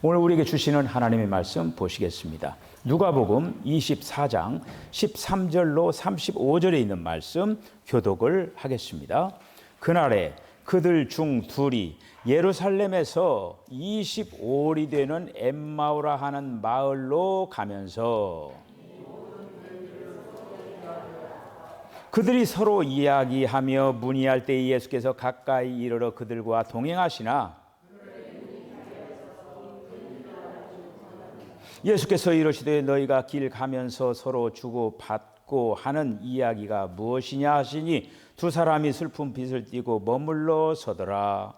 오늘 우리에게 주시는 하나님의 말씀 보시겠습니다. 누가복음 24장 13절로 35절에 있는 말씀 교독을 하겠습니다. 그날에 그들 중 둘이 예루살렘에서 25里되는 엠마오라 하는 마을로 가면서 그들이 서로 이야기하며 문의할 때 예수께서 가까이 이르러 그들과 동행하시나 예수께서 이르시되 너희가 길 가면서 서로 주고 받고 하는 이야기가 무엇이냐 하시니 두 사람이 슬픈 빛을 띠고 머물러 서더라.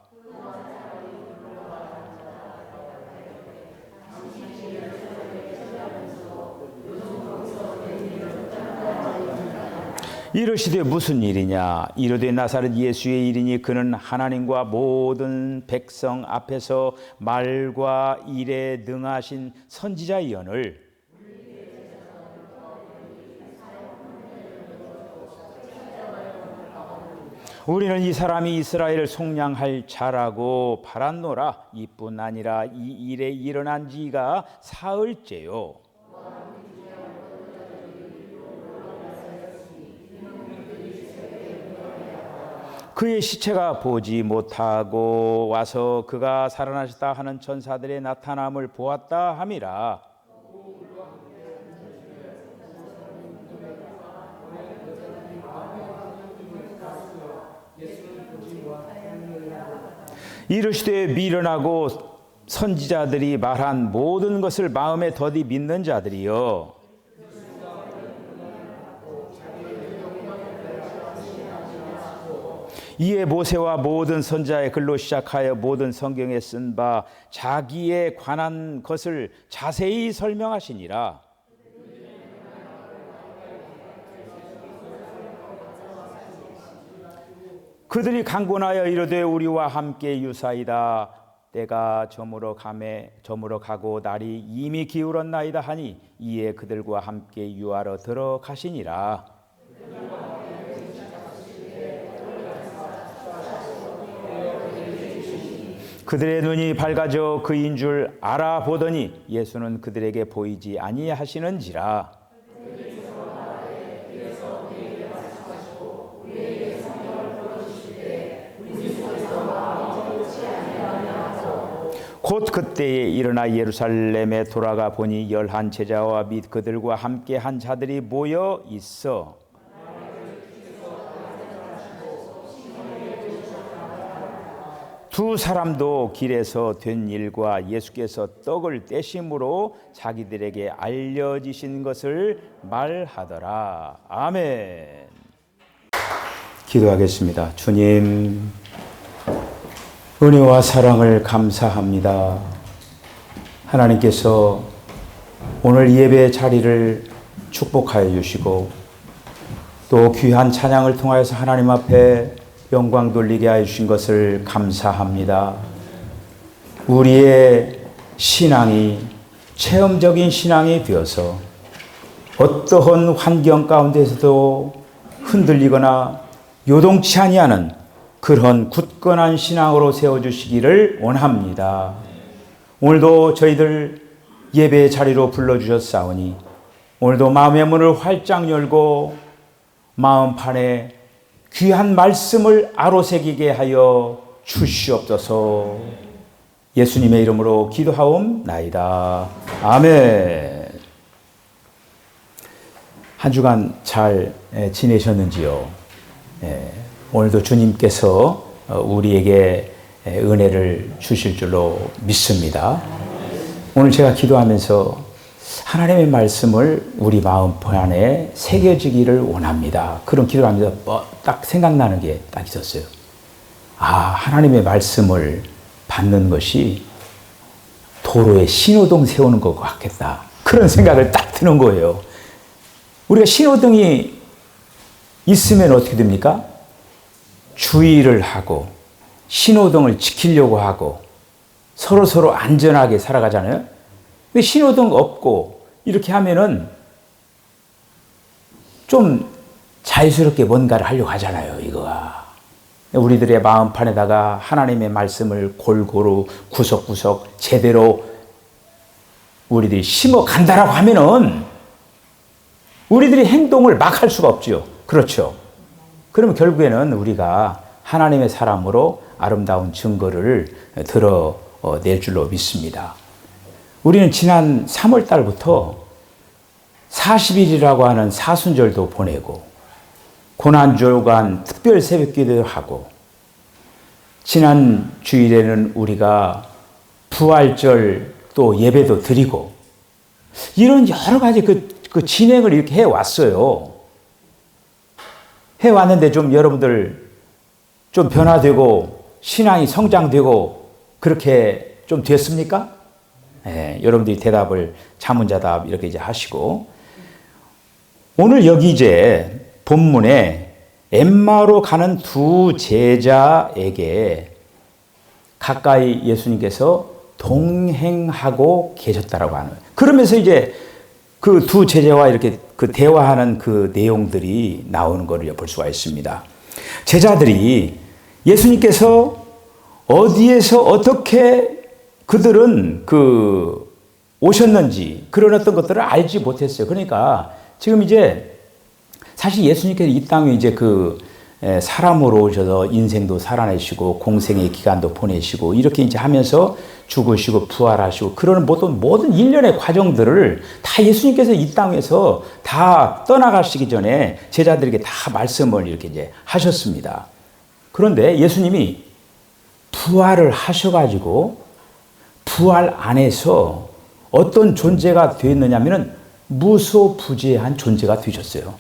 이르시되 무슨 일이냐? 이르되 나사렛 예수의 일이니 그는 하나님과 모든 백성 앞에서 말과 일에 능하신 선지자이언을 우리는 이 사람이 이스라엘을 속량할 자라고 바랐노라. 이뿐 아니라 이 일에 일어난 지가 사흘째요. 그의 시체가 보지 못하고 와서 그가 살아나셨다 하는 천사들의 나타남을 보았다 함이라. 이르시되 미련하고 선지자들이 말한 모든 것을 마음에 더디 믿는 자들이여, 이에 모세와 모든 선지자의 글로 시작하여 모든 성경에 쓴 바 자기에 관한 것을 자세히 설명하시니라. 그들이 강권하여 이르되 우리와 함께 유사이다. 때가 저물어 가고 날이 이미 기울었나이다 하니 이에 그들과 함께 유하러 들어가시니라. 그들의 눈이 밝아져 그인 줄 알아보더니 예수는 그들에게 보이지 아니하시는지라. 곧 그때에 일어나 예루살렘에 돌아가 보니 11 제자와 및 그들과 함께 한 자들이 모여 있어 두 사람도 길에서 된 일과 예수께서 떡을 떼심으로 자기들에게 알려지신 것을 말하더라. 아멘. 기도하겠습니다. 주님, 은혜와 사랑을 감사합니다. 하나님께서 오늘 예배 자리를 축복하여 주시고 또 귀한 찬양을 통하여서 하나님 앞에 영광 돌리게 하여 주신 것을 감사합니다. 우리의 신앙이 체험적인 신앙이 되어서 어떠한 환경 가운데서도 흔들리거나 요동치 아니하는 그런 굳건한 신앙으로 세워주시기를 원합니다. 오늘도 저희들 예배 자리로 불러주셨사오니 오늘도 마음의 문을 활짝 열고 마음판에 귀한 말씀을 아로새기게 하여 주시옵소서. 예수님의 이름으로 기도하옵나이다. 아멘. 한 주간 잘 지내셨는지요? 오늘도 주님께서 우리에게 은혜를 주실 줄로 믿습니다. 오늘 제가 기도하면서 하나님의 말씀을 우리 마음판에 새겨지기를 원합니다. 그런 기도를 하면서 딱 생각나는 게 딱 있었어요. 하나님의 말씀을 받는 것이 도로에 신호등 세우는 것 같겠다. 그런 생각을 딱 드는 거예요. 우리가 신호등이 있으면 어떻게 됩니까? 주의를 하고 신호등을 지키려고 하고 서로 안전하게 살아가잖아요. 근데 신호등 없고 이렇게 하면은 좀 자유스럽게 뭔가를 하려고 하잖아요, 이거가. 우리들의 마음판에다가 하나님의 말씀을 골고루 구석구석 제대로 우리들이 심어 간다라고 하면은 우리들이 행동을 막 할 수가 없지요. 그렇죠. 그러면 결국에는 우리가 하나님의 사람으로 아름다운 증거를 드러낼 줄로 믿습니다. 우리는 지난 3월 달부터 40일이라고 하는 사순절도 보내고 고난주간 특별 새벽기도를 하고 지난 주일에는 우리가 부활절 또 예배도 드리고 이런 여러 가지 그 진행을 이렇게 해왔어요. 해왔는데 좀 여러분들 좀 변화되고 신앙이 성장되고 그렇게 좀 됐습니까? 네, 여러분들이 대답을 자문자답 이렇게 이제 하시고 오늘 여기 이제 본문에 엠마오로 가는 두 제자에게 가까이 예수님께서 동행하고 계셨다라고 하는 거예요. 그러면서 이제 그 두 제자와 이렇게 그 대화하는 그 내용들이 나오는 것을 볼 수가 있습니다. 제자들이 예수님께서 어디에서 어떻게 그들은 오셨는지 그런 어떤 것들을 알지 못했어요. 그러니까 지금 이제 사실 예수님께서 이 땅에 이제 사람으로 오셔서 인생도 살아내시고 공생의 기간도 보내시고 이렇게 이제 하면서 죽으시고 부활하시고 그런 모든 일련의 과정들을 다 예수님께서 이 땅에서 다 떠나가시기 전에 제자들에게 다 말씀을 이렇게 이제 하셨습니다. 그런데 예수님이 부활을 하셔가지고 부활 안에서 어떤 존재가 되었느냐면은 무소부재한 존재가 되셨어요.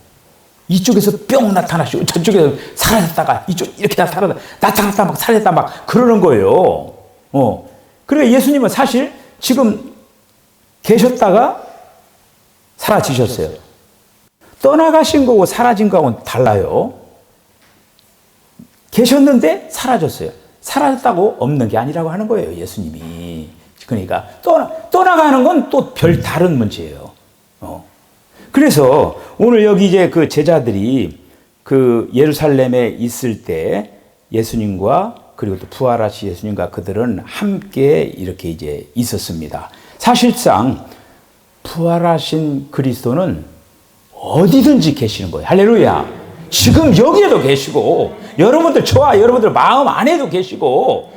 이쪽에서 뿅 나타나시고 저쪽에서 사라졌다가 이쪽 이렇게 나타났다 막 사라졌다 막 그러는 거예요. 그러니까 예수님은 사실 지금 계셨다가 사라지셨어요. 떠나가신 거고 사라진 거하고는 달라요. 계셨는데 사라졌어요. 사라졌다고 없는 게 아니라고 하는 거예요, 예수님이. 그러니까 떠나가는 건 또 별 다른 문제예요. 그래서 오늘 여기 이제 그 제자들이 그 예루살렘에 있을 때 예수님과 그리고 또 부활하신 예수님과 그들은 함께 이렇게 이제 있었습니다. 사실상 부활하신 그리스도는 어디든지 계시는 거예요. 할렐루야. 지금 여기에도 계시고 여러분들 저와 여러분들 마음 안에도 계시고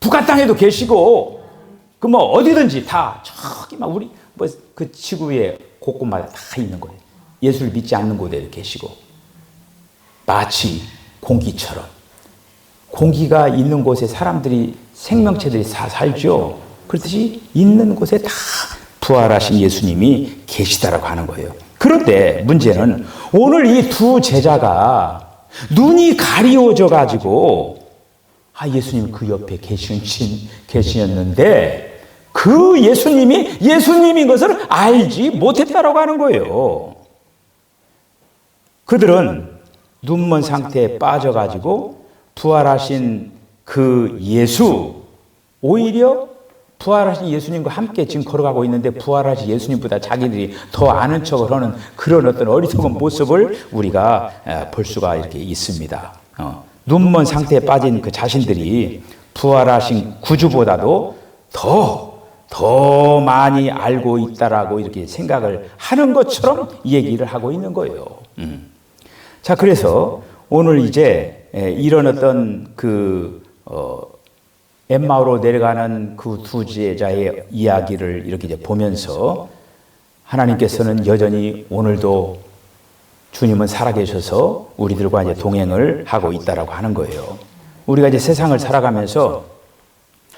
북한 땅에도 계시고 어디든지 다 저기 막 우리 그 지구의 곳곳마다 다 있는 거예요. 예수를 믿지 않는 곳에도 계시고 마치 공기처럼 공기가 있는 곳에 사람들이 생명체들이 다 살죠. 그렇듯이 있는 곳에 다 부활하신 예수님이 계시다라고 하는 거예요. 그런데 문제는 오늘 이 두 제자가 눈이 가리워져 가지고 예수님 그 옆에 계시었는데 그 예수님이 예수님인 것을 알지 못했다라고 하는 거예요. 그들은 눈먼 상태에 빠져가지고 부활하신 그 예수, 오히려 부활하신 예수님과 함께 지금 걸어가고 있는데 부활하신 예수님보다 자기들이 더 아는 척을 하는 그런 어떤 어리석은 모습을 우리가 볼 수가 이렇게 있습니다. 눈먼 상태에 빠진 그 자신들이 부활하신 구주보다도 더 많이 알고 있다라고 이렇게 생각을 하는 것처럼 얘기를 하고 있는 거예요. 자, 그래서 오늘 이제 이런 어떤 엠마오로 내려가는 그 두 제자의 이야기를 이렇게 이제 보면서 하나님께서는 여전히 오늘도 주님은 살아계셔서 우리들과 이제 동행을 하고 있다라고 하는 거예요. 우리가 이제 세상을 살아가면서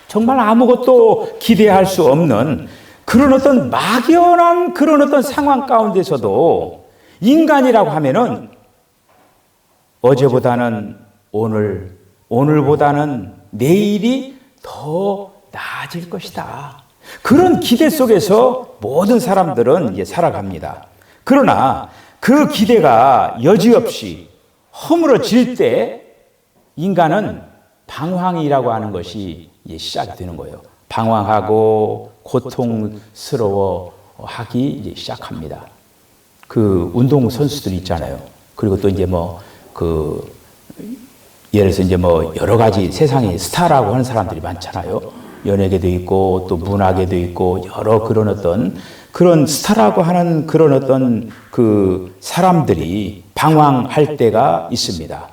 정말 아무것도 기대할 수 없는 그런 어떤 막연한 그런 어떤 상황 가운데서도 인간이라고 하면은 어제보다는 오늘보다는 내일이 더 나아질 것이다. 그런 기대 속에서 모든 사람들은 이제 살아갑니다. 그러나 그 기대가 여지없이 허물어질 때 인간은 방황이라고 하는 것이 시작이 되는 거예요. 방황하고 고통스러워하기 이제 시작합니다. 그 운동 선수들 있잖아요. 그리고 또 이제 예를 들어서 이제 여러 가지 세상에 스타라고 하는 사람들이 많잖아요. 연예계도 있고 또 문화계도 있고 여러 그런 스타라고 하는 그런 어떤 그 사람들이 방황할 때가 있습니다.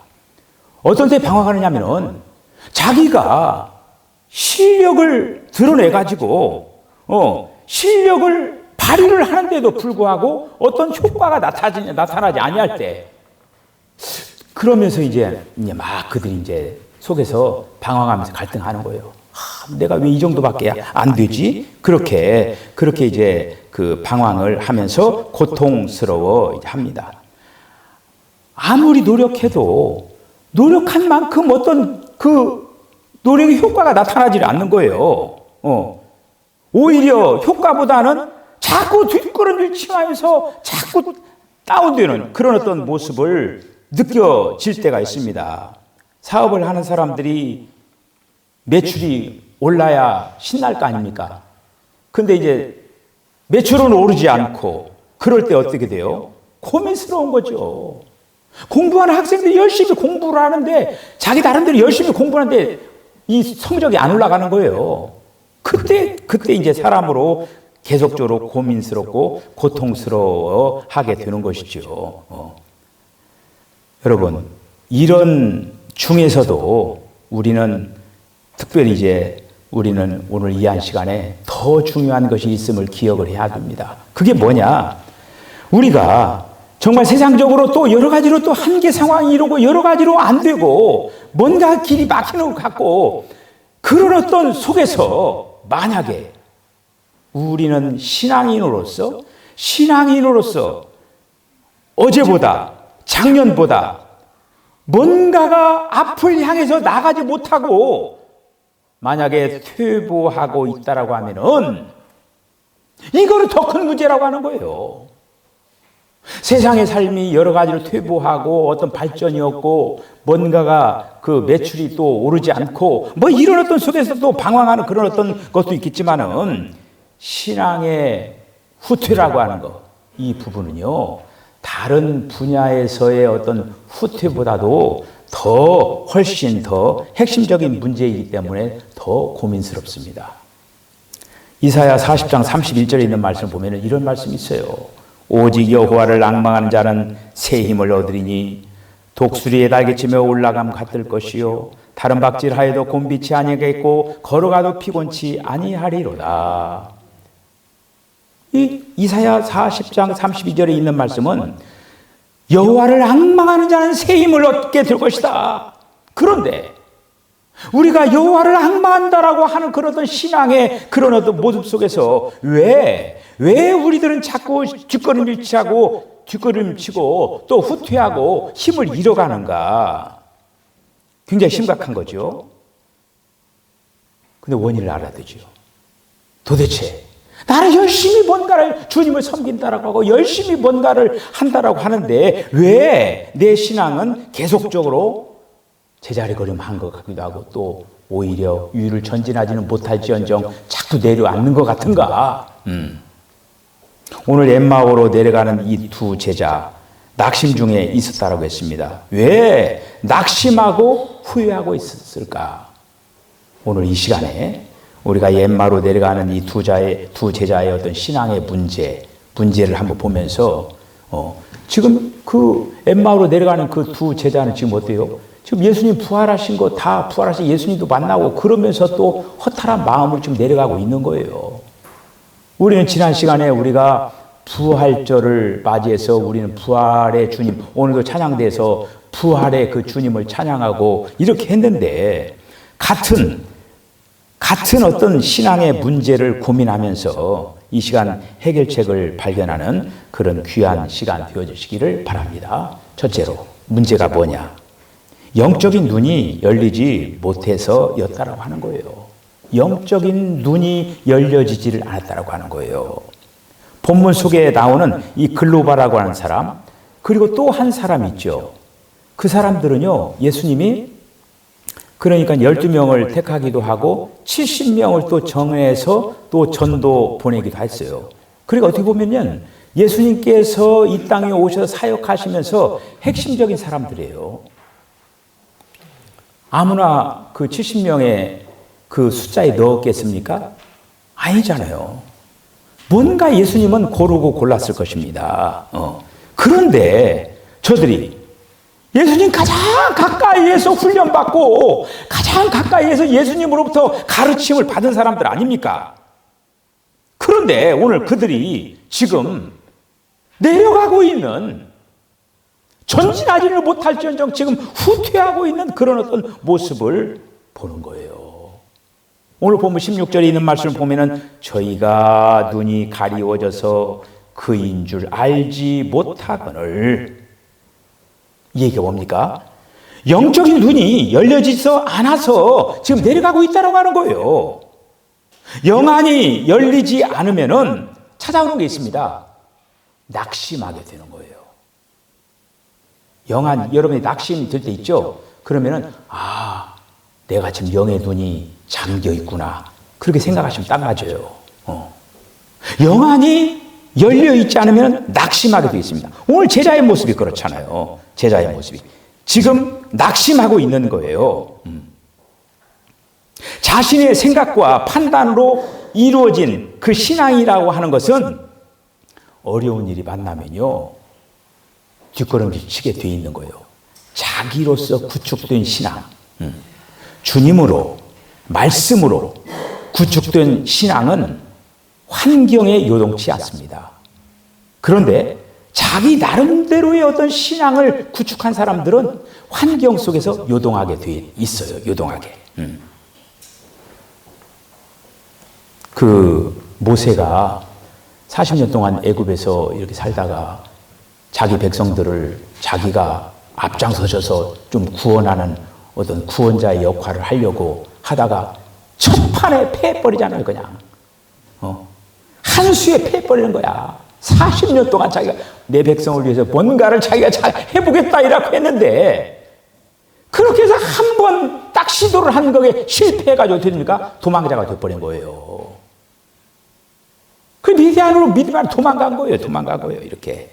어떤 때 방황하느냐면은 자기가 실력을 드러내가지고 실력을 발휘를 하는데도 불구하고 어떤 효과가 나타나지 아니할 때, 그러면서 이제 막 그들이 이제 속에서 방황하면서 갈등하는 거예요. 내가 왜 이 정도밖에 안 되지? 그렇게 이제 그 방황을 하면서 고통스러워 합니다. 아무리 노력해도 노력한 만큼 어떤 그 노력의 효과가 나타나지 않는 거예요. 오히려 효과보다는 자꾸 뒷걸음질 치면서 자꾸 다운되는 그런 어떤 모습을 느껴질 때가 있습니다. 사업을 하는 사람들이 매출이 올라야 신날 거 아닙니까? 근데 이제 매출은 오르지 않고 그럴 때 어떻게 돼요? 고민스러운 거죠. 공부하는 학생들이 열심히 공부를 하는데 자기 나름대로 열심히 공부하는데 이 성적이 안 올라가는 거예요. 그때 이제 사람으로 계속적으로 고민스럽고 고통스러워하게 되는 것이죠. 여러분, 이런 중에서도 우리는 특별히 이제 우리는 오늘 이 한 시간에 더 중요한 것이 있음을 기억을 해야 됩니다. 그게 뭐냐? 우리가 정말 세상적으로 또 여러 가지로 또 한계 상황이 이러고 여러 가지로 안 되고 뭔가 길이 막히는 것 같고 그런 어떤 속에서 만약에 우리는 신앙인으로서 어제보다 작년보다 뭔가가 앞을 향해서 나가지 못하고 만약에 퇴보하고 있다라고 하면은 이거는 더 큰 문제라고 하는 거예요. 세상의 삶이 여러 가지로 퇴보하고 어떤 발전이 없고 뭔가가 그 매출이 또 오르지 않고 뭐 이런 어떤 속에서 또 방황하는 그런 어떤 것도 있겠지만은 신앙의 후퇴라고 하는 것, 이 부분은요 다른 분야에서의 어떤 후퇴보다도 훨씬 더 핵심적인 문제이기 때문에 더 고민스럽습니다. 이사야 40장 31절에 있는 말씀을 보면 이런 말씀이 있어요. 오직 여호와를 앙망하는 자는 새 힘을 얻으리니 독수리의 날개치며 올라감 같을 것이요 다른 박질하여도 곤비치 아니하겠고 걸어가도 피곤치 아니하리로다. 이 이사야 40장 32절에 있는 말씀은 여호와를 앙망하는 자는 새 힘을 얻게 될 것이다. 그런데 우리가 여호와를 앙망한다라고 하는 그런 어떤 신앙의 그런 어떤 모습 속에서 왜 우리들은 자꾸 뒷걸음질치고 또 후퇴하고 힘을 잃어가는가? 굉장히 심각한 거죠. 근데 원인을 알아야 되죠. 도대체 나는 열심히 뭔가를 주님을 섬긴다라고 하고 열심히 뭔가를 한다라고 하는데 왜 내 신앙은 계속적으로 제자리걸음한 것 같기도 하고 또 오히려 위를 전진하지는 못할지언정 자꾸 내려앉는 것 같은가? 오늘 엠마오로 내려가는 이 두 제자 낙심 중에 있었다라고 했습니다. 왜 낙심하고 후회하고 있었을까? 오늘 이 시간에 우리가 엠마오로 내려가는 이 두 제자의 어떤 신앙의 문제를 한번 보면서 지금 그 엠마오로 내려가는 그 두 제자는 지금 어때요? 지금 예수님 부활하신 거 다 부활하신 예수님도 만나고 그러면서 또 허탈한 마음을 지금 내려가고 있는 거예요. 우리는 지난 시간에 우리가 부활절을 맞이해서 우리는 부활의 주님, 오늘도 찬양대에서 부활의 그 주님을 찬양하고 이렇게 했는데 같은 어떤 신앙의 문제를 고민하면서 이 시간 해결책을 발견하는 그런 귀한 시간 되어주시기를 바랍니다. 첫째로 문제가 뭐냐? 영적인 눈이 열리지 못해서였다라고 하는 거예요. 영적인 눈이 열려지지를 않았다라고 하는 거예요. 본문 속에 나오는 이 글로바라고 하는 사람, 그리고 또 한 사람 있죠. 그 사람들은요, 예수님이 그러니까 12명을 택하기도 하고 70명을 또 정해서 또 전도 보내기도 했어요. 그리고 어떻게 보면은 예수님께서 이 땅에 오셔서 사역하시면서 핵심적인 사람들이에요. 아무나 그 70명의 그 숫자에 넣었겠습니까? 아니잖아요. 뭔가 예수님은 고르고 골랐을 것입니다. 그런데 저들이 예수님 가장 가까이에서 훈련받고 가장 가까이에서 예수님으로부터 가르침을 받은 사람들 아닙니까? 그런데 오늘 그들이 지금 내려가고 있는, 전진하지를 못할지언정 지금 후퇴하고 있는 그런 어떤 모습을 보는 거예요. 오늘 본문 16절에 있는 말씀을 보면은 저희가 눈이 가리워져서 그인 줄 알지 못하거늘, 이 얘기가 뭡니까? 영적인 눈이 열려지지 않아서 지금 내려가고 있다고 하는 거예요. 영안이 열리지 않으면은 찾아오는 게 있습니다. 낙심하게 되는 거예요. 영안, 여러분이 낙심 들 때 있죠? 그러면은, 내가 지금 영의 눈이 잠겨 있구나. 그렇게 생각하시면 딱 맞아요. 영안이 열려 있지 않으면 낙심하게 되어 있습니다. 오늘 제자의 모습이 그렇잖아요. 제자의 모습이. 지금 낙심하고 있는 거예요. 자신의 생각과 판단으로 이루어진 그 신앙이라고 하는 것은 어려운 일이 만나면요, 뒷걸음질 치게 돼 있는 거예요. 자기로서 구축된 신앙, 주님으로, 말씀으로 구축된 신앙은 환경에 요동치 않습니다. 그런데 자기 나름대로의 어떤 신앙을 구축한 사람들은 환경 속에서 요동하게 돼 있어요. 요동하게. 그 모세가 40년 동안 애굽에서 이렇게 살다가 자기 백성들을 자기가 앞장서셔서 좀 구원하는 어떤 구원자의 역할을 하려고 하다가 첫 판에 패해버리잖아요. 그냥 한 수에 패해버리는 거야. 40년 동안 자기가 내 백성을 위해서 뭔가를 자기가 잘 해보겠다 이라고 했는데, 그렇게 해서 한 번 딱 시도를 한 거에 실패해가지고 어떻게 됩니까? 도망자가 돼버린 거예요. 그 미디안으로 미디안 도망간 거예요. 도망간 거예요. 이렇게.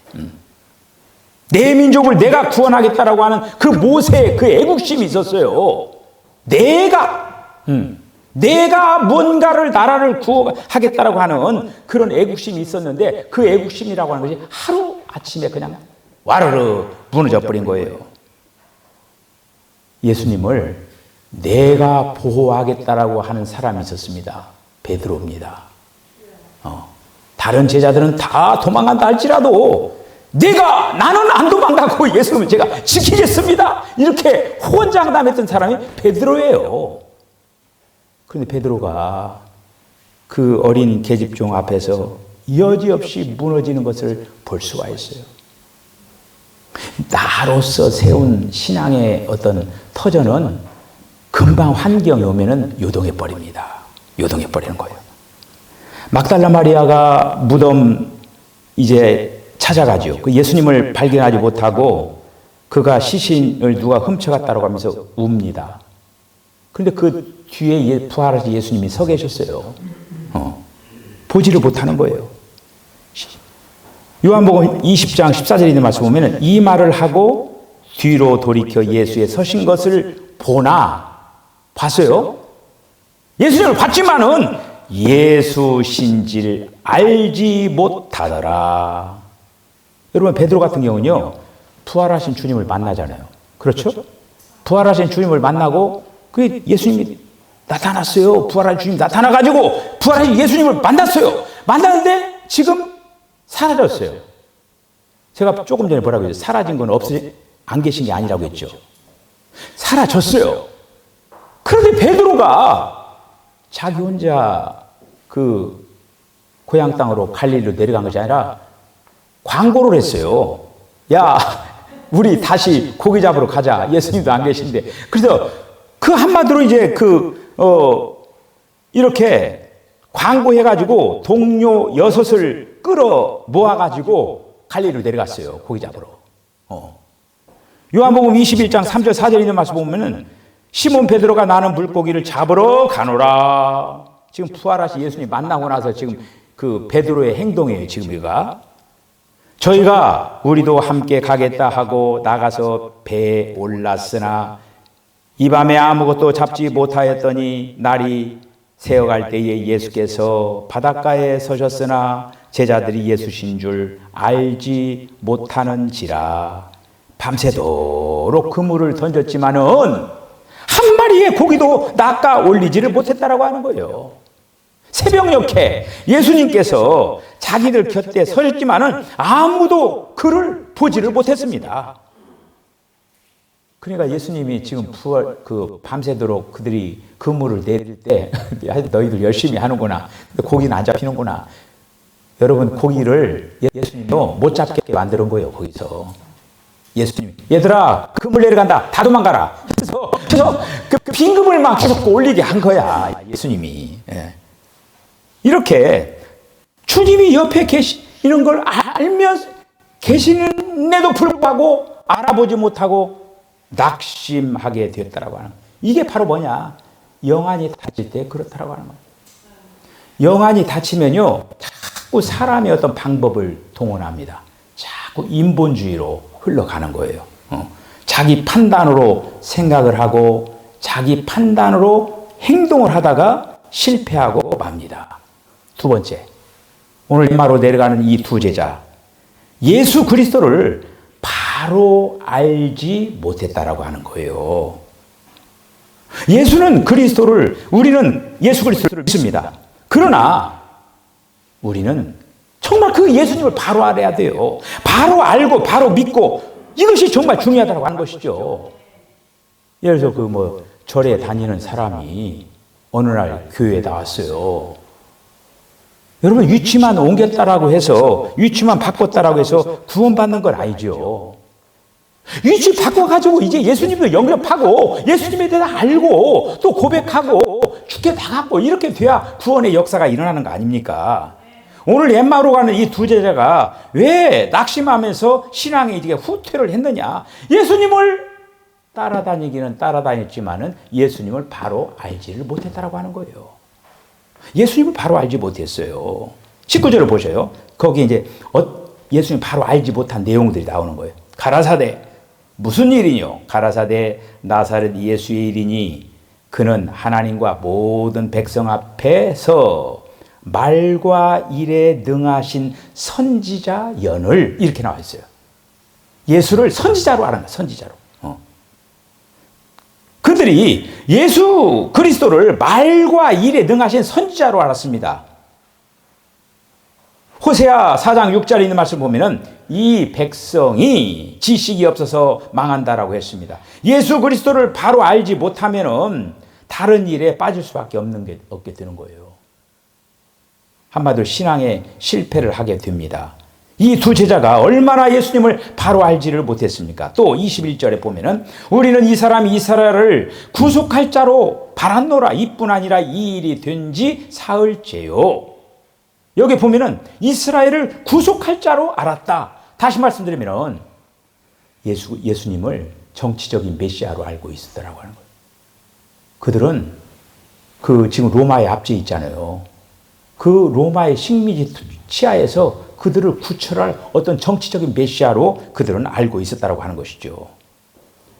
내 민족을 내가 구원하겠다라고 하는 그 모세의 그 애국심이 있었어요. 내가 뭔가를 나라를 구하겠다라고 하는 그런 애국심이 있었는데, 그 애국심이라고 하는 것이 하루 아침에 그냥 와르르 무너져 버린 거예요. 예수님을 내가 보호하겠다라고 하는 사람이 있었습니다. 베드로입니다. 다른 제자들은 다 도망간다 할지라도 나는 안 도망가고 예수님을 제가 지키겠습니다. 이렇게 호언장담했던 사람이 베드로예요. 그런데 베드로가 그 어린 계집종 앞에서 여지없이 무너지는 것을 볼 수가 있어요. 나로서 세운 신앙의 어떤 터전은 금방 환경이 오면은 요동해 버립니다. 요동해 버리는 거예요. 막달라 마리아가 무덤 이제 찾아가죠. 그 예수님을 발견하지 못하고 그가 시신을 누가 훔쳐갔다고 하면서 웁니다. 그런데 그 뒤에 부활하신 예수님이 서 계셨어요. 보지를 못하는 거예요. 요한복음 20장 14절에 있는 말씀 보면 이 말을 하고 뒤로 돌이켜 예수의 서신 것을 보나, 봤어요? 예수님을 봤지만은 예수신지를 알지 못하더라. 여러분, 베드로 같은 경우는요, 부활하신 주님을 만나잖아요. 그렇죠? 부활하신 주님을 만나고 그 예수님이 나타났어요. 부활하신 주님이 나타나가지고 부활하신 예수님을 만났어요. 만났는데 지금 사라졌어요. 제가 조금 전에 뭐라고 했죠? 사라진 건 안 계신 게 아니라고 했죠. 사라졌어요. 그런데 베드로가 자기 혼자 그 고향 땅으로 갈릴리로 내려간 것이 아니라 광고를 했어요. 야, 우리 다시 고기 잡으러 가자. 예수님도 안 계신데. 그래서 그 한마디로 이제 이렇게 광고해가지고 동료 6을 끌어 모아가지고 갈릴리로 내려갔어요. 고기 잡으러. 요한복음 21장 3절 4절에 있는 말씀 보면은 시몬 베드로가 나는 물고기를 잡으러 가노라. 지금 부활하신 예수님 만나고 나서 지금 그 베드로의 행동이에요. 지금 저희가 우리도 함께 가겠다 하고 나가서 배에 올랐으나 이 밤에 아무것도 잡지 못하였더니 날이 새어갈 때에 예수께서 바닷가에 서셨으나 제자들이 예수신 줄 알지 못하는지라. 밤새도록 그물을 던졌지만은 한 마리의 고기도 낚아 올리지를 못했다라고 하는 거예요. 새벽녘에 예수님께서 자기들 곁에 서셨지만은 아무도 그를 보지를 못했습니다. 그러니까 예수님이 지금 밤새도록 그들이 그물을 내릴 때 너희들 열심히 하는구나. 고기는 안 잡히는구나. 여러분, 고기를 예수님도 못 잡게 만드는 거예요. 거기서 예수님, 얘들아 그물 내려간다. 다 도망가라. 그래서 그 빈 그물 막 계속 올리게 한 거야. 예수님이. 이렇게 주님이 옆에 계시는 걸 알면서 계시는데도 불구하고 알아보지 못하고 낙심하게 되었다라고 하는 거예요. 이게 바로 뭐냐? 영안이 다칠 때 그렇다라고 하는 거예요. 영안이 다치면요, 자꾸 사람의 어떤 방법을 동원합니다. 자꾸 인본주의로 흘러가는 거예요. 자기 판단으로 생각을 하고 자기 판단으로 행동을 하다가 실패하고 맙니다. 두 번째, 오늘 엠마로 내려가는 이 두 제자, 예수 그리스도를 바로 알지 못했다라고 하는 거예요. 우리는 예수 그리스도를 믿습니다. 그러나 우리는 정말 그 예수님을 바로 알아야 돼요. 바로 알고 바로 믿고, 이것이 정말 중요하다고 하는 것이죠. 예를 들어서 절에 다니는 사람이 어느 날 교회에 나왔어요. 여러분, 위치만 옮겼다라고 해서, 위치만 바꿨다라고 해서 구원받는 건 아니죠. 위치 바꿔가지고 이제 예수님도 영접하고 예수님에 대해서 알고 또 고백하고 죽게 당하고 이렇게 돼야 구원의 역사가 일어나는 거 아닙니까? 오늘 엠마오로 가는 이 두 제자가 왜 낙심하면서 신앙에 이제 후퇴를 했느냐? 예수님을 따라다니기는 따라다녔지만은 예수님을 바로 알지를 못했다라고 하는 거예요. 예수님을 바로 알지 못했어요. 19절을 보셔요. 거기 이제 예수님 바로 알지 못한 내용들이 나오는 거예요. 가라사대, 무슨 일이뇨? 가라사대, 나사렛 예수의 일이니 그는 하나님과 모든 백성 앞에서 말과 일에 능하신 선지자 연을, 이렇게 나와 있어요. 예수를 선지자로 알아요. 선지자로. 그들이 예수 그리스도를 말과 일에 능하신 선지자로 알았습니다. 호세아 4장 6절에 있는 말씀 보면은 이 백성이 지식이 없어서 망한다라고 했습니다. 예수 그리스도를 바로 알지 못하면은 다른 일에 빠질 수밖에 없게 되는 거예요. 한마디로 신앙에 실패를 하게 됩니다. 이 두 제자가 얼마나 예수님을 바로 알지를 못했습니까? 또 21절에 보면은 우리는 이 사람이 이스라엘을 구속할 자로 바랐노라. 이뿐 아니라 이 일이 된 지 사흘째요. 여기 보면은 이스라엘을 구속할 자로 알았다. 다시 말씀드리면은 예수님을 정치적인 메시아로 알고 있었더라고 하는 거예요. 그들은 지금 로마의 압제 있잖아요. 그 로마의 식민지 치하에서 그들을 구출할 어떤 정치적인 메시아로 그들은 알고 있었다고 하는 것이죠.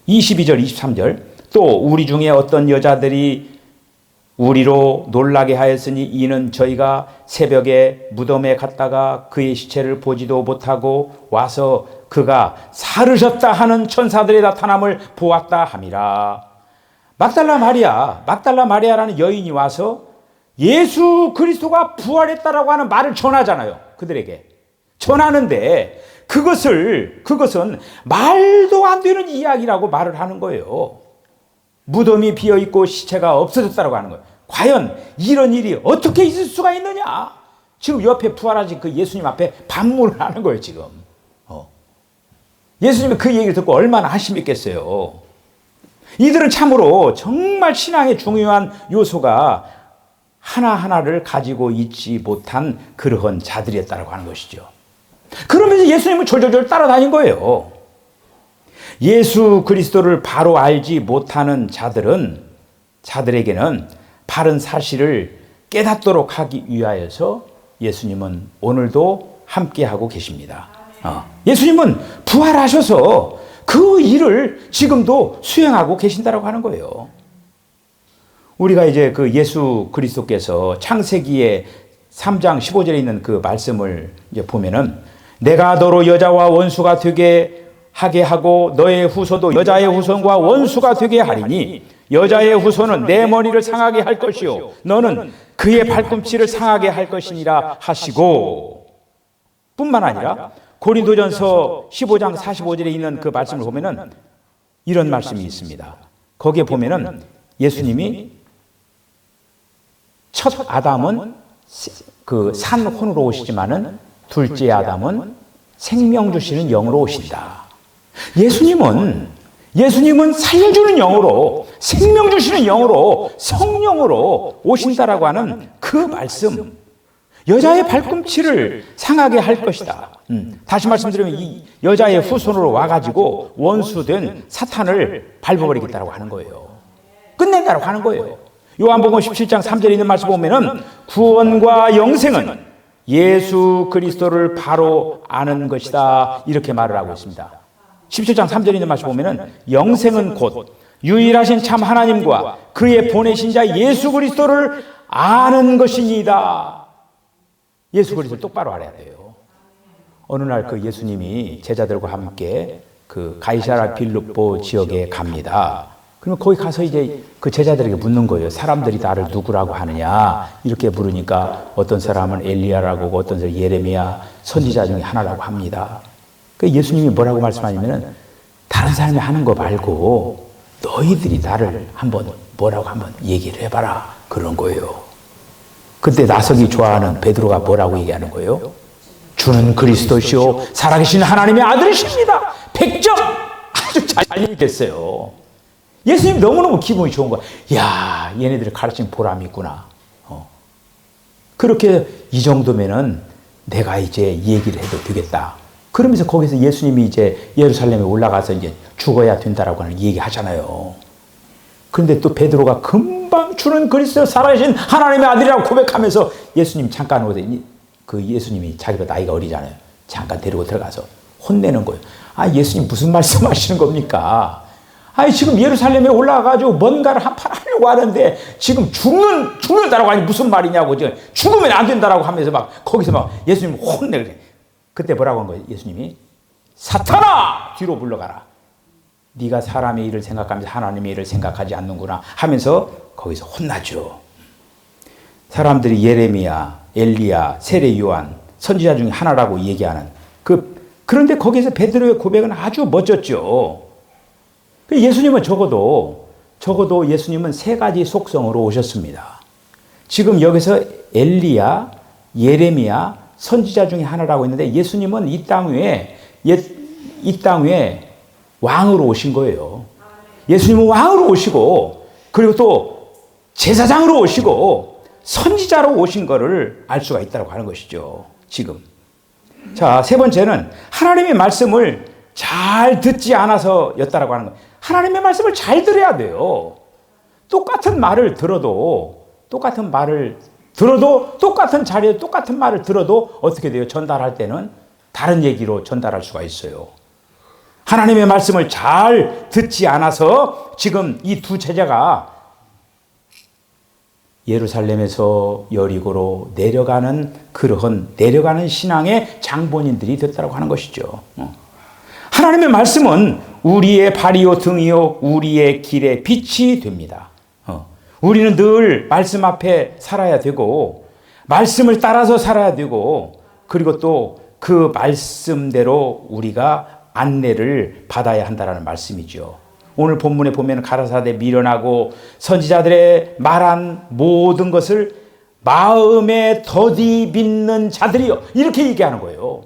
22절, 23절, 또 우리 중에 어떤 여자들이 우리로 놀라게 하였으니 이는 저희가 새벽에 무덤에 갔다가 그의 시체를 보지도 못하고 와서 그가 사르셨다 하는 천사들의 나타남을 보았다 함이라. 막달라 마리아라는 여인이 와서 예수 그리스도가 부활했다라고 하는 말을 전하잖아요. 그들에게 전하는데 그것은 말도 안 되는 이야기라고 말을 하는 거예요. 무덤이 비어있고 시체가 없어졌다고 하는 거예요. 과연 이런 일이 어떻게 있을 수가 있느냐? 지금 옆에 부활하신 그 예수님 앞에 반문을 하는 거예요, 지금. 예수님이 그 얘기를 듣고 얼마나 한심했겠어요. 이들은 참으로 정말 신앙의 중요한 요소가 하나하나를 가지고 있지 못한 그러한 자들이었다고 하는 것이죠. 그러면서 예수님을 졸졸졸 따라다닌 거예요. 예수 그리스도를 바로 알지 못하는 자들에게는 바른 사실을 깨닫도록 하기 위하여서 예수님은 오늘도 함께하고 계십니다. 예수님은 부활하셔서 그 일을 지금도 수행하고 계신다라고 하는 거예요. 우리가 이제 그 예수 그리스도께서 창세기에 3장 15절에 있는 그 말씀을 이제 보면은 내가 너로 여자와 원수가 되게 하게 하고 너의 후손도 여자의 후손과 원수가 되게 하리니 여자의 후손은 내 머리를 상하게 할 것이요 너는 그의 발꿈치를 상하게 할 것이니라 하시고, 뿐만 아니라 고린도전서 15장 45절에 있는 그 말씀을 보면은 이런 말씀이 있습니다. 거기에 보면은 예수님이 첫 아담은 그 산혼으로 오시지만은 둘째 아담은 생명 주시는 영으로 오신다. 예수님은 살려주는 영으로, 생명 주시는 영으로, 성령으로 오신다라고 하는 그 말씀, 여자의 발꿈치를 상하게 할 것이다. 다시 말씀드리면 이 여자의 후손으로 와가지고 원수된 사탄을 밟아버리겠다라고 하는 거예요. 끝낸다라고 하는 거예요. 요한복음 17장 3절에 있는 말씀 보면은 구원과 영생은 예수 그리스도를 바로 아는 것이다, 이렇게 말을 하고 있습니다. 17장 3절에 있는 말씀 보면은 영생은 곧 유일하신 참 하나님과 그의 보내신 자 예수 그리스도를 아는 것이니이다. 예수 그리스도를 똑바로 알아야 돼요. 어느 날 그 예수님이 제자들과 함께 그 가이사랴 빌립보 지역에 갑니다. 그러면 거기 가서 이제 그 제자들에게 묻는 거예요. 사람들이 나를 누구라고 하느냐? 이렇게 물으니까 어떤 사람은 엘리야라고 하고 어떤 사람은 예레미야 선지자 중에 하나라고 합니다. 그 예수님이 뭐라고 말씀하냐면은 다른 사람이 하는 거 말고 너희들이 나를 뭐라고 한번 얘기를 해봐라, 그런 거예요. 그때 나서기 좋아하는 베드로가 뭐라고 얘기하는 거예요? 주는 그리스도시요 살아계신 하나님의 아들이십니다. 100점! 아주 잘 얘기했어요. 예수님 너무너무 기분이 좋은 거야. 야, 얘네들이 가르친 보람이 있구나. 그렇게 이 정도면은 내가 이제 얘기를 해도 되겠다. 그러면서 거기서 예수님이 이제 예루살렘에 올라가서 이제 죽어야 된다라고 하는 얘기 하잖아요. 그런데 또 베드로가 금방 주는 그리스도 살아계신 하나님의 아들이라고 고백하면서 예수님 잠깐 오더니 그 예수님이 자기가 나이가 어리잖아요. 잠깐 데리고 들어가서 혼내는 거예요. 아, 예수님 무슨 말씀하시는 겁니까? 아니, 지금 예루살렘에 올라가가지고 뭔가를 한판 하려고 하는데 지금 죽는다라고 하니 무슨 말이냐고, 지금 죽으면 안 된다라고 하면서 막 거기서 막 예수님 혼내래. 그때 뭐라고 한 거예요? 예수님이 사탄아 뒤로 물러가라. 네가 사람의 일을 생각하면서 하나님의 일을 생각하지 않는구나 하면서 거기서 혼나죠. 사람들이 예레미야, 엘리야, 세례 요한 선지자 중에 하나라고 얘기하는 그런데 거기서 베드로의 고백은 아주 멋졌죠. 예수님은 적어도 예수님은 세 가지 속성으로 오셨습니다. 지금 여기서 엘리야, 예레미야, 선지자 중에 하나라고 했는데 예수님은 이 땅 위에 왕으로 오신 거예요. 예수님은 왕으로 오시고 그리고 또 제사장으로 오시고 선지자로 오신 거를 알 수가 있다고 하는 것이죠. 지금. 자, 세 번째는 하나님의 말씀을 잘 듣지 않아서였다라고 하는 거예요. 하나님의 말씀을 잘 들어야 돼요. 똑같은 똑같은 자리에 똑같은 말을 들어도 어떻게 돼요? 전달할 때는 다른 얘기로 전달할 수가 있어요. 하나님의 말씀을 잘 듣지 않아서 지금 이 두 제자가 예루살렘에서 여리고로 내려가는 신앙의 장본인들이 됐다고 하는 것이죠. 하나님의 말씀은 우리의 발이요 등이요 우리의 길의 빛이 됩니다. 우리는 늘 말씀 앞에 살아야 되고 말씀을 따라서 살아야 되고 그리고 또 그 말씀대로 우리가 안내를 받아야 한다는 말씀이죠. 오늘 본문에 보면 가라사대 미련하고 선지자들의 말한 모든 것을 마음에 더디 믿는 자들이요, 이렇게 얘기하는 거예요.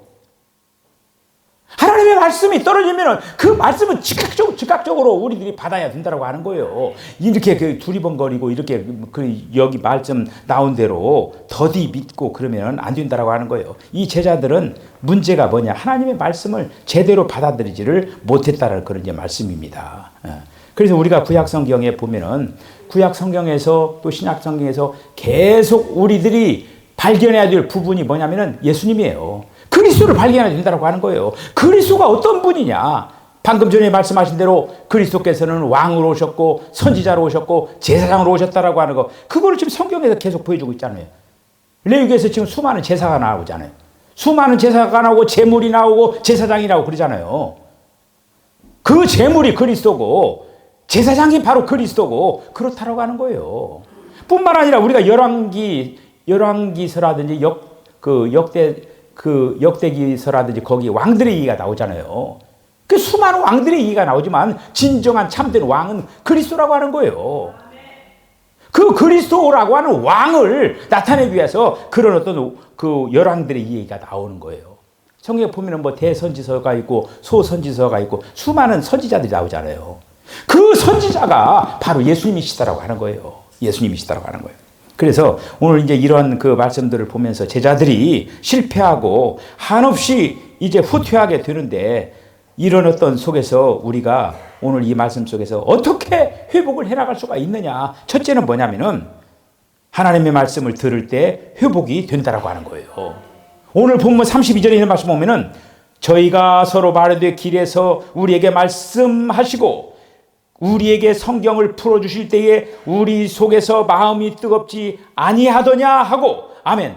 하나님의 말씀이 떨어지면 그 말씀은 즉각적으로 우리들이 받아야 된다고 하는 거예요. 이렇게 두리번거리고 이렇게 여기 말씀 나온 대로 더디 믿고 그러면 안 된다고 하는 거예요. 이 제자들은 문제가 뭐냐? 하나님의 말씀을 제대로 받아들이지를 못했다는 그런 말씀입니다. 그래서 우리가 구약 성경에 보면은 구약 성경에서 또 신약 성경에서 계속 우리들이 발견해야 될 부분이 뭐냐면은 예수님이에요. 그리스도를 발견해야 된다고 하는 거예요. 그리스도가 어떤 분이냐? 방금 전에 말씀하신 대로 그리스도께서는 왕으로 오셨고 선지자로 오셨고 제사장으로 오셨다라고 하는 거, 그거를 지금 성경에서 계속 보여주고 있잖아요. 레위기에서 지금 수많은 제사가 나오잖아요. 수많은 제사가 나오고 제물이 나오고 제사장이 나오고 그러잖아요. 그 제물이 그리스도고 제사장이 바로 그리스도고 그렇다라고 하는 거예요. 뿐만 아니라 우리가 열왕기서라든지 역대기서라든지 거기 왕들의 얘기가 나오잖아요. 그 수많은 왕들의 얘기가 나오지만 진정한 참된 왕은 그리스도라고 하는 거예요. 그 그리스도라고 하는 왕을 나타내기 위해서 그런 어떤 그 열왕들의 얘기가 나오는 거예요. 성경에 보면은 뭐 대선지서가 있고 소선지서가 있고 수많은 선지자들이 나오잖아요. 그 선지자가 바로 예수님이시다라고 하는 거예요. 예수님이시다라고 하는 거예요. 그래서 오늘 이제 이런 그 말씀들을 보면서 제자들이 실패하고 한없이 이제 후퇴하게 되는데, 이런 어떤 속에서 우리가 오늘 이 말씀 속에서 어떻게 회복을 해나갈 수가 있느냐. 첫째는 뭐냐면은 하나님의 말씀을 들을 때 회복이 된다라고 하는 거예요. 오늘 본문 32절에 있는 말씀 보면은 저희가 서로 말하되 길에서 우리에게 말씀하시고 우리에게 성경을 풀어주실 때에 우리 속에서 마음이 뜨겁지 아니하더냐 하고, 아멘.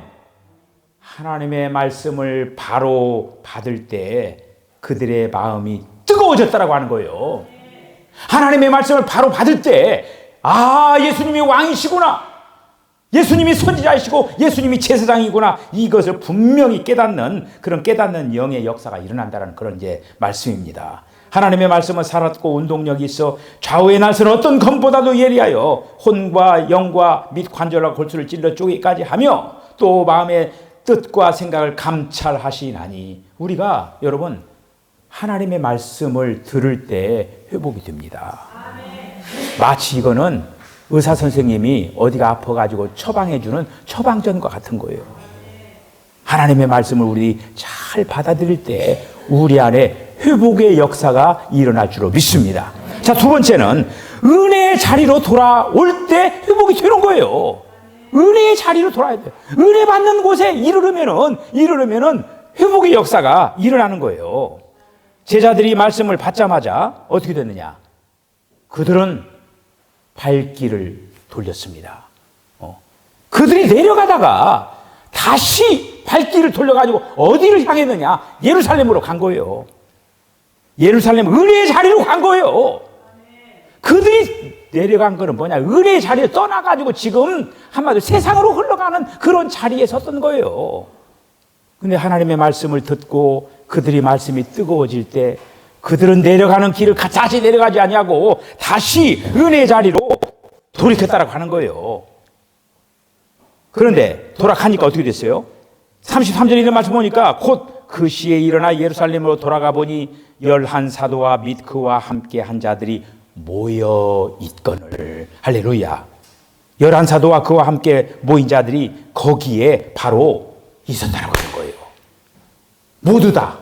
하나님의 말씀을 바로 받을 때 그들의 마음이 뜨거워졌다라고 하는 거예요. 하나님의 말씀을 바로 받을 때, 아, 예수님이 왕이시구나, 예수님이 선지자이시고 예수님이 제사장이구나, 이것을 분명히 깨닫는 그런 깨닫는 영의 역사가 일어난다는 그런 이제 말씀입니다. 하나님의 말씀은 살았고 운동력이 있어 좌우의 날선 어떤 검보다도 예리하여 혼과 영과 및 관절과 골수를 찔러 쪼개기까지 하며 또 마음의 뜻과 생각을 감찰하시나니, 우리가 여러분 하나님의 말씀을 들을 때 회복이 됩니다. 마치 이거는 의사 선생님이 어디가 아파가지고 처방해주는 처방전과 같은 거예요. 하나님의 말씀을 우리 잘 받아들일 때 우리 안에 회복의 역사가 일어날 줄로 믿습니다. 자, 두 번째는 은혜의 자리로 돌아올 때 회복이 되는 거예요. 은혜의 자리로 돌아야 돼요. 은혜 받는 곳에 이르르면은 회복의 역사가 일어나는 거예요. 제자들이 말씀을 받자마자 어떻게 됐느냐? 그들은 발길을 돌렸습니다. 그들이 내려가다가 다시 발길을 돌려가지고 어디를 향했느냐? 예루살렘으로 간 거예요. 예루살렘 은혜의 자리로 간 거예요. 그들이 내려간 거는 뭐냐? 은혜의 자리에 떠나가지고 지금 한마디로 세상으로 흘러가는 그런 자리에 섰던 거예요. 근데 하나님의 말씀을 듣고 그들이 말씀이 뜨거워질 때 그들은 내려가는 길을 다시 내려가지 아니하고 다시 은혜의 자리로 돌이켰다라고 하는 거예요. 그런데 돌아가니까 어떻게 됐어요? 33절에 있는 말씀 보니까 곧 그 시에 일어나 예루살렘으로 돌아가 보니 11사도와 및 그와 함께 한 자들이 모여 있거늘. 할렐루야. 11사도와 그와 함께 모인 자들이 거기에 바로 있었다라고 하는 거예요. 모두 다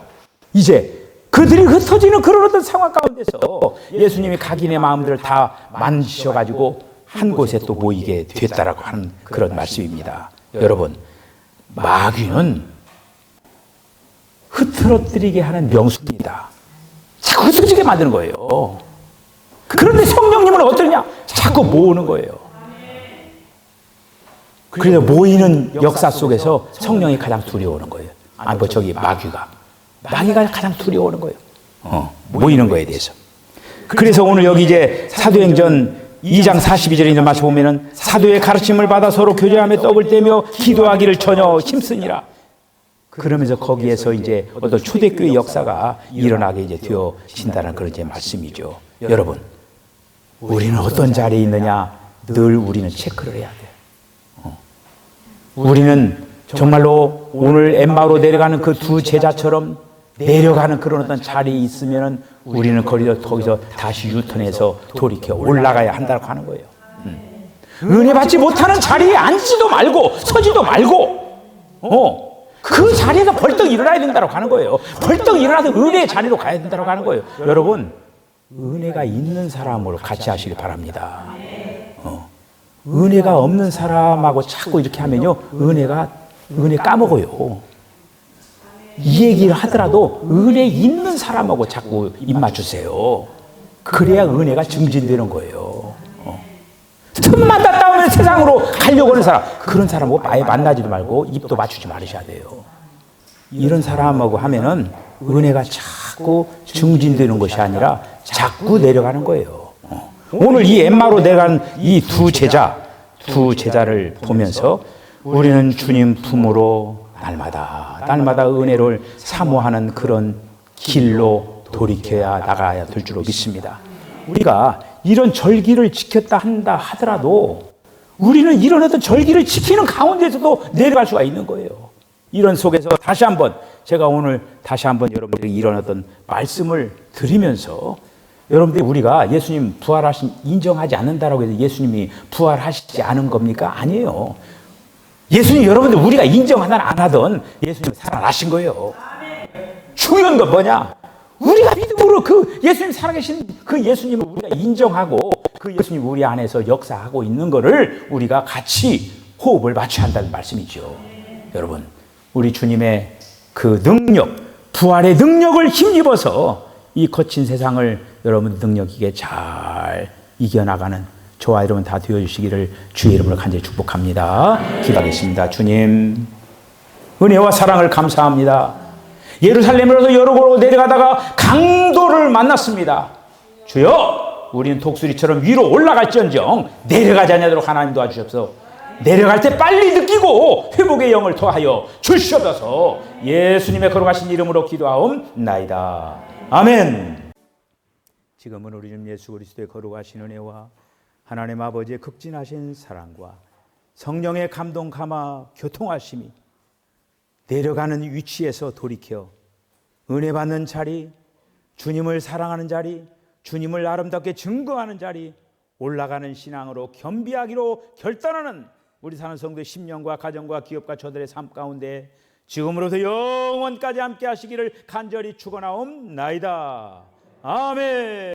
이제 그들이 흩어지는 그런 어떤 상황 가운데서 예수님이 각인의 마음들을 다 만지셔가지고 한 곳에 또 모이게 됐다라고 하는 그런 말씀입니다. 여러분, 마귀는 흐트러뜨리게 하는 명수입니다. 자꾸 흐트러지게 만드는 거예요. 그런데 성령님은 어떠냐? 자꾸 모으는 거예요. 그래서 모이는 역사 속에서 성령이 가장 두려워하는 거예요. 마귀가 가장 두려워하는 거예요. 모이는 거에 대해서. 그래서 오늘 여기 이제 사도행전 2장 42절에 있는 말씀 보면은 사도의 가르침을 받아 서로 교제하며 떡을 떼며 기도하기를 전혀 힘쓰니라. 그러면서 거기에서 이제 어떤 초대교회 역사가 일어나게 이제 되어진다는 그런 이제 말씀이죠. 여러분, 우리는 어떤 자리에 있느냐 늘 우리는 체크를 해야 돼요. 우리는 정말로 오늘 엠마오로 내려가는 그 두 제자처럼 내려가는 그런 어떤 자리에 있으면은 우리는 거기서 다시 유턴해서 돌이켜 올라가야 한다고 하는 거예요. 은혜 받지 못하는 자리에 앉지도 말고 서지도 말고 그 자리에서 벌떡 일어나야 된다고 하는 거예요. 벌떡 일어나서 은혜의 자리로 가야 된다고 하는 거예요. 여러분, 은혜가 있는 사람으로 같이 하시길 바랍니다. 은혜가 없는 사람하고 자꾸 이렇게 하면요, 은혜 까먹어요. 이 얘기를 하더라도 은혜 있는 사람하고 자꾸 입 맞추세요. 그래야 은혜가 증진되는 거예요. 틈만 닿다 보면 세상으로 가려고 하는 사람, 그런 사람하고 아예 만나지도 말고 입도 맞추지 말으셔야 돼요. 이런 사람하고 하면은 은혜가 자꾸 증진되는 것이 아니라 자꾸 내려가는 거예요. 오늘 이 엠마로 내려간 이 두 제자를 보면서 우리는 주님 품으로 날마다 은혜를 사모하는 그런 길로 돌이켜야 나가야 될 줄로 믿습니다. 우리가 이런 절기를 지켰다 한다 하더라도 우리는 이런 어떤 절기를 지키는 가운데서도 내려갈 수가 있는 거예요. 이런 속에서 제가 오늘 다시 한번 여러분들에게 이런 어떤 말씀을 드리면서 여러분들이 우리가 예수님 부활하신 인정하지 않는다라고 해서 예수님이 부활하시지 않은 겁니까? 아니에요. 예수님 여러분들 우리가 인정하든 안 하든 예수님 살아나신 거예요. 중요한 건 뭐냐? 우리가 믿음으로 그 예수님 살아계신 그 예수님을 우리가 인정하고 그 예수님 우리 안에서 역사하고 있는 거를 우리가 같이 호흡을 맞춰야 한다는 말씀이죠. 여러분, 우리 주님의 그 능력, 부활의 능력을 힘입어서 이 거친 세상을 여러분 능력 있게 잘 이겨나가는 저와 여러분 다 되어주시기를 주의 이름으로 간절히 축복합니다. 기도하겠습니다. 주님, 은혜와 사랑을 감사합니다. 예루살렘으로서 여러 곳으로 내려가다가 강도를 만났습니다. 주여, 우리는 독수리처럼 위로 올라갈지언정 내려가지 않도록 하나님 도와주옵소서. 내려갈 때 빨리 느끼고 회복의 영을 토하여 주시옵소서. 예수님의 거룩하신 이름으로 기도하옵나이다. 아멘. 지금은 우리 주 예수 그리스도의 거룩하신 은혜와 하나님 아버지의 극진하신 사랑과 성령의 감동 감화 교통하심이 내려가는 위치에서 돌이켜 은혜 받는 자리, 주님을 사랑하는 자리, 주님을 아름답게 증거하는 자리, 올라가는 신앙으로 겸비하기로 결단하는 우리 사는 성도의 심령과 가정과 기업과 저들의 삶 가운데 지금으로부터 영원까지 함께 하시기를 간절히 축원하옵나이다. 아멘.